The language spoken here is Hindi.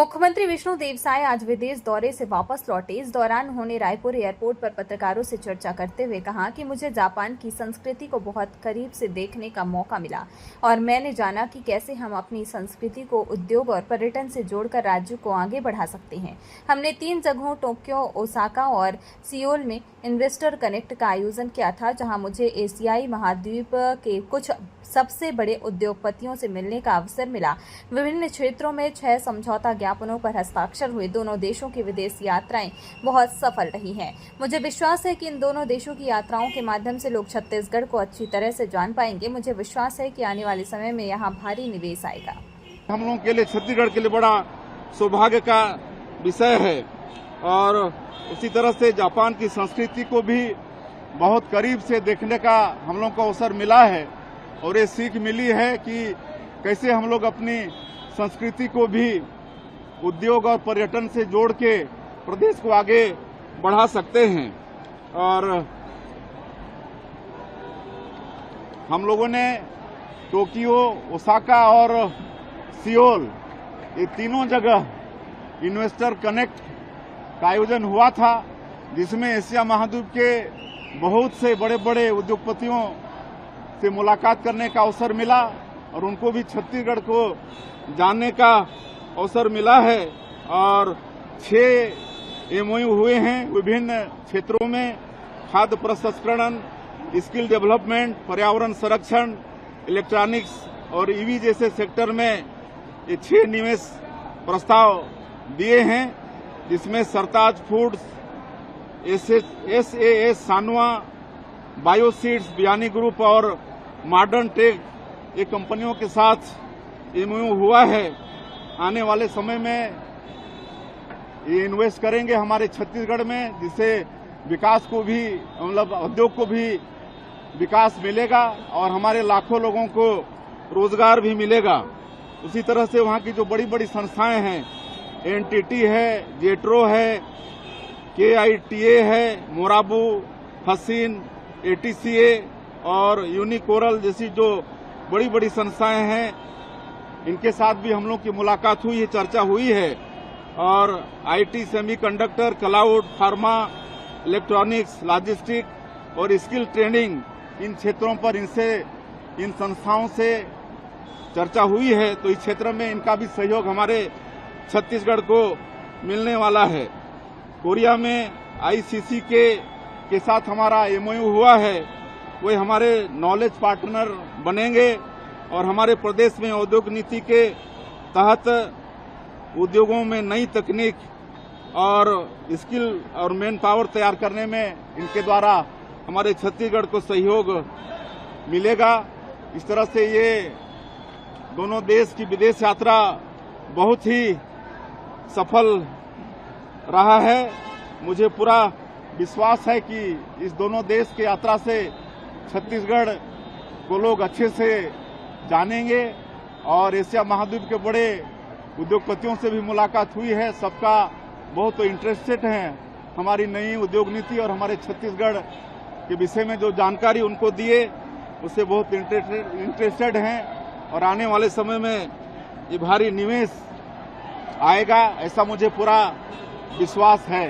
मुख्यमंत्री विष्णु देव साय आज विदेश दौरे से वापस लौटे। इस दौरान उन्होंने रायपुर एयरपोर्ट पर पत्रकारों से चर्चा करते हुए कहा कि मुझे जापान की संस्कृति को बहुत करीब से देखने का मौका मिला और मैंने जाना कि कैसे हम अपनी संस्कृति को उद्योग और पर्यटन से जोड़कर राज्य को आगे बढ़ा सकते हैं। हमने 3 जगहों टोक्यो, ओसाका और सियोल में इन्वेस्टर कनेक्ट का आयोजन किया था, जहां मुझे एशियाई महाद्वीप के कुछ सबसे बड़े उद्योगपतियों से मिलने का अवसर मिला। विभिन्न क्षेत्रों में 6 समझौता ज्ञापनों पर हस्ताक्षर हुए। दोनों देशों की विदेश यात्राएं बहुत सफल रही हैं। मुझे विश्वास है कि इन दोनों देशों की यात्राओं के माध्यम से लोग छत्तीसगढ़ को अच्छी तरह से जान पाएंगे। मुझे विश्वास है कि आने वाले समय में यहाँ भारी निवेश आएगा। हम लोगों के लिए, छत्तीसगढ़ के लिए बड़ा सौभाग्य का विषय है और उसी तरह से जापान की संस्कृति को भी बहुत करीब से देखने का हम लोगों को अवसर मिला है और ये सीख मिली है कि कैसे हम लोग अपनी संस्कृति को भी उद्योग और पर्यटन से जोड़ के प्रदेश को आगे बढ़ा सकते हैं। और हम लोगों ने टोक्यो, ओसाका और सियोल, ये तीनों जगह इन्वेस्टर कनेक्ट का आयोजन हुआ था, जिसमें एशिया महाद्वीप के बहुत से बड़े बड़े उद्योगपतियों से मुलाकात करने का अवसर मिला और उनको भी छत्तीसगढ़ को जानने का अवसर मिला है। और 6 MOU हुए हैं विभिन्न क्षेत्रों में, खाद्य प्रसंस्करण, स्किल डेवलपमेंट, पर्यावरण संरक्षण, इलेक्ट्रॉनिक्स और EV जैसे सेक्टर में ये 6 निवेश प्रस्ताव दिए हैं, जिसमें सरताज फूड्स, SAS सानवा, बायोसीड्स, बियानी ग्रुप और मॉडर्न टेक, ये कंपनियों के साथ MOU हुआ है। आने वाले समय में ये इन्वेस्ट करेंगे हमारे छत्तीसगढ़ में, जिससे विकास को भी, मतलब उद्योग को भी विकास मिलेगा और हमारे लाखों लोगों को रोजगार भी मिलेगा। उसी तरह से वहाँ की जो बड़ी बड़ी संस्थाएं हैं, NTT है, जेट्रो है, KITA है, मोराबू, हसीन, ATCA और यूनिकोरल जैसी जो बड़ी बड़ी संस्थाएं हैं, इनके साथ भी हम लोग की मुलाकात हुई है, चर्चा हुई है। और IT, semiconductor, cloud, pharma, electronics, logistic और स्किल ट्रेनिंग, इन क्षेत्रों पर इन संस्थाओं से चर्चा हुई है। तो इस क्षेत्र में इनका भी सहयोग हमारे छत्तीसगढ़ को मिलने वाला है। कोरिया में ICC के साथ हमारा MOU हुआ है, वे हमारे नॉलेज पार्टनर बनेंगे और हमारे प्रदेश में उद्योग नीति के तहत उद्योगों में नई तकनीक और स्किल और मैन पावर तैयार करने में इनके द्वारा हमारे छत्तीसगढ़ को सहयोग मिलेगा। इस तरह से ये दोनों देश की विदेश यात्रा बहुत ही सफल रहा है। मुझे पूरा विश्वास है कि इस दोनों देश की यात्रा से छत्तीसगढ़ को लोग अच्छे से जानेंगे और एशिया महाद्वीप के बड़े उद्योगपतियों से भी मुलाकात हुई है। सबका बहुत इंटरेस्टेड हैं हमारी नई उद्योग नीति और हमारे छत्तीसगढ़ के विषय में जो जानकारी उनको दिए, उससे बहुत इंटरेस्टेड हैं और आने वाले समय में ये भारी निवेश आएगा, ऐसा मुझे पूरा विश्वास है।